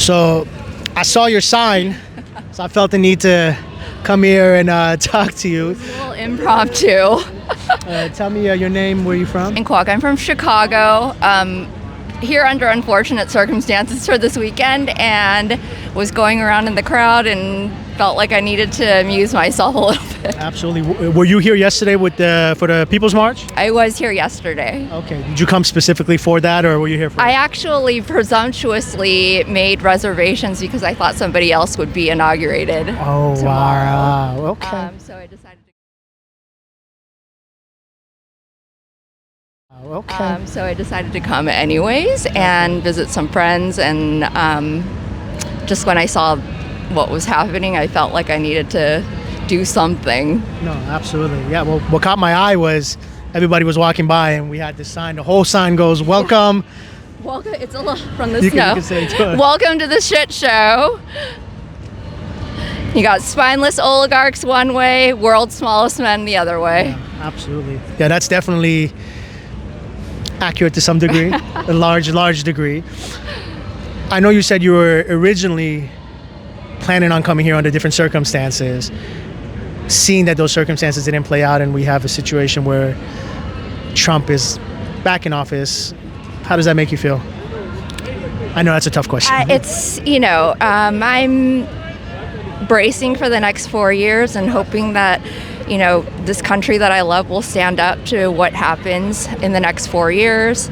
So I saw your sign, so I felt the need to come here and talk to you. A little impromptu. Tell me your name, where you from? In Quok. I'm from Chicago. Here under unfortunate circumstances for this weekend, and was going around in the crowd and felt like I needed to amuse myself a little bit. Absolutely. Were you here yesterday for the People's March? I was here yesterday. Okay. Did you come specifically for that, or were you here for? I actually presumptuously made reservations because I thought somebody else would be inaugurated tomorrow. Wow. Okay. So I decided to. Okay. So I decided to come anyways and visit some friends, and just when I saw what was happening, I felt like I needed to do something. No, absolutely. Yeah, well, what caught my eye was everybody was walking by and we had this sign. The whole sign goes, welcome. Welcome, it's a little from the You snow. can say it to us. Welcome to the shit show. You got spineless oligarchs one way, world's smallest men the other way. Yeah, absolutely. Yeah, that's definitely accurate to some degree, a large degree. I know you said you were originally planning on coming here under different circumstances. Seeing that those circumstances didn't play out and we have a situation where Trump is back in office, how does that make you feel? I know that's a tough question. I'm bracing for the next 4 years and hoping that, this country that I love will stand up to what happens in the next 4 years.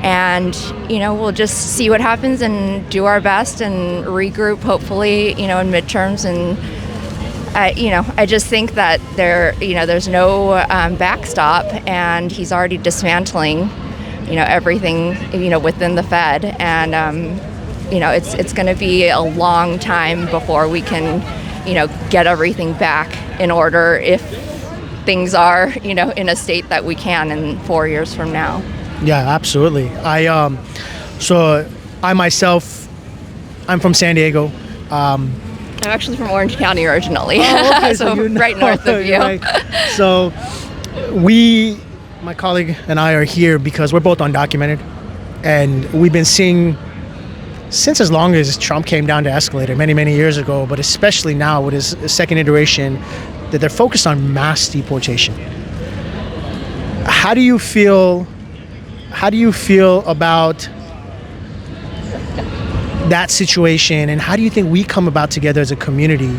And, we'll just see what happens and do our best and regroup, hopefully, in midterms. And, I just think that there's no backstop, and he's already dismantling, everything, within the Fed. And, it's going to be a long time before we can, get everything back in order if things are, in a state that we can in 4 years from now. Yeah, absolutely. So I myself, I'm from San Diego. I'm actually from Orange County originally, okay, so right north of you. Right. So my colleague and I are here because we're both undocumented, and we've been seeing since as long as Trump came down to escalator many years ago, but especially now with his second iteration, that they're focused on mass deportation. How do you feel about that situation, and how do you think we come about together as a community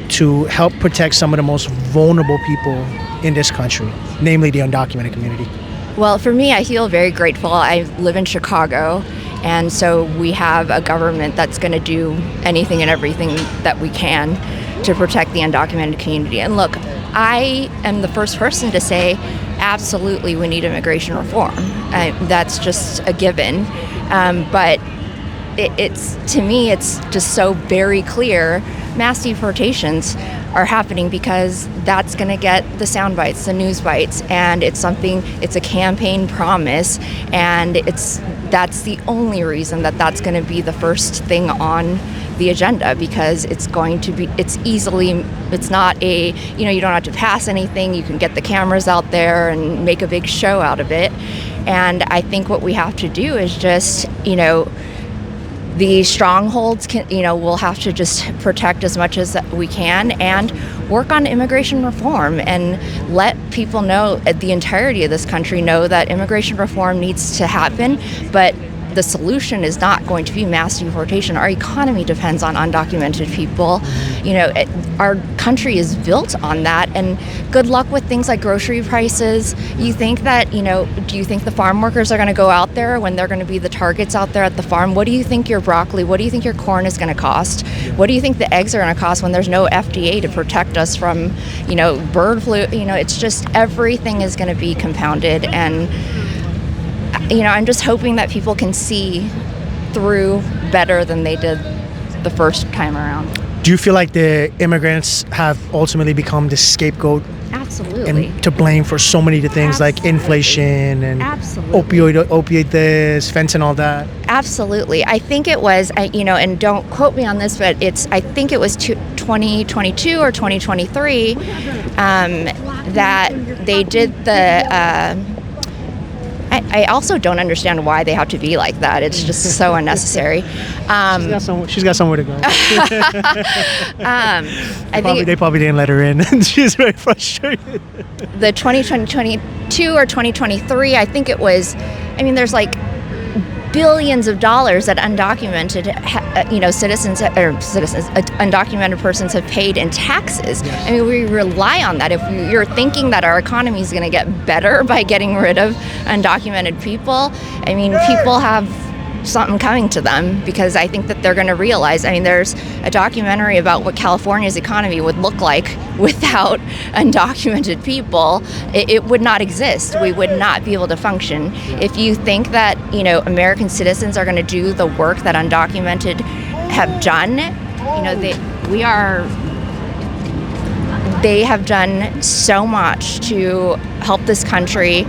to help protect some of the most vulnerable people in this country, namely the undocumented community? Well, for me, I feel very grateful. I live in Chicago, and so we have a government that's going to do anything and everything that we can to protect the undocumented community. And look, I am the first person to say, absolutely, we need immigration reform. That's just a given. But to me, it's just so very clear. Mass deportations are happening because that's going to get the sound bites, the news bites, and it's a campaign promise, and that's the only reason that's going to be the first thing on the agenda, because it's not you don't have to pass anything. You can get the cameras out there and make a big show out of it. And I think what we have to do is just, the strongholds we'll have to just protect as much as we can and work on immigration reform and let people know, the entirety of this country know, that immigration reform needs to happen, but the solution is not going to be mass deportation. Our economy depends on undocumented people. Our country is built on that, and good luck with things like grocery prices. You think that, do you think the farm workers are going to go out there when they're going to be the targets out there at the farm? What do you think your broccoli, what do you think your corn is going to cost? What do you think the eggs are going to cost when there's no FDA to protect us from, bird flu? It's just everything is going to be compounded, and I'm just hoping that people can see through better than they did the first time around. Do you feel like the immigrants have ultimately become the scapegoat? Absolutely. And to blame for so many things like inflation and opioid this, fentanyl that? Absolutely. I think it was, and don't quote me on this, but I think it was 2022 or 2023 that they did I also don't understand why they have to be like that. It's just so unnecessary. She's got somewhere to go. They probably didn't let her in, and she's very frustrated. The 2022 or 2023, I think it was. I mean, there's like billions of dollars that undocumented, undocumented persons have paid in taxes. Yes. I mean, we rely on that. If you're thinking that our economy is going to get better by getting rid of undocumented people, I mean, people have something coming to them, because I think that they're going to realize, I mean, there's a documentary about what California's economy would look like without undocumented people. It would not exist. We would not be able to function. If you think that, American citizens are going to do the work that undocumented have done, they have done so much to help this country.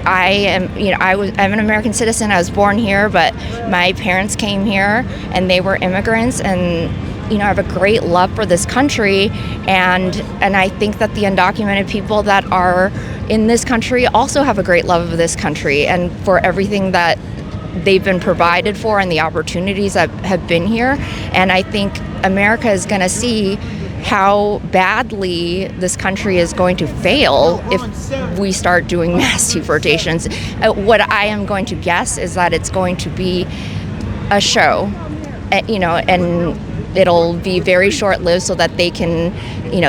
I'm an American citizen. I was born here, but my parents came here and they were immigrants, and I have a great love for this country, and I think that the undocumented people that are in this country also have a great love of this country and for everything that they've been provided for and the opportunities that have been here. And I think America is going to see how badly this country is going to fail if we start doing mass deportations. What I am going to guess is that it's going to be a show, and it'll be very short-lived so that they can,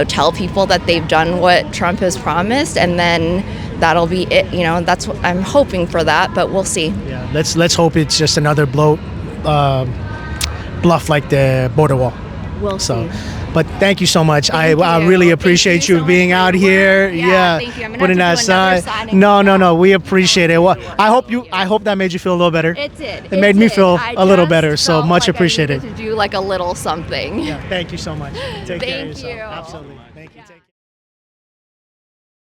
tell people that they've done what Trump has promised, and then that'll be it. That's what I'm hoping for that, but we'll see. Yeah, let's hope it's just another bluff like the border wall. We'll see. But thank you so much. I really appreciate you so being out here. Yeah, thank you. I'm gonna putting that have to do another aside. signing. No. We appreciate it. Well, I hope that made you feel a little better. It did. It made me feel a little just better. So felt much like appreciated. I needed to do like a little something. Yeah, thank you so much. Take care of Thank yourself. you. Absolutely. Thank you. Take care.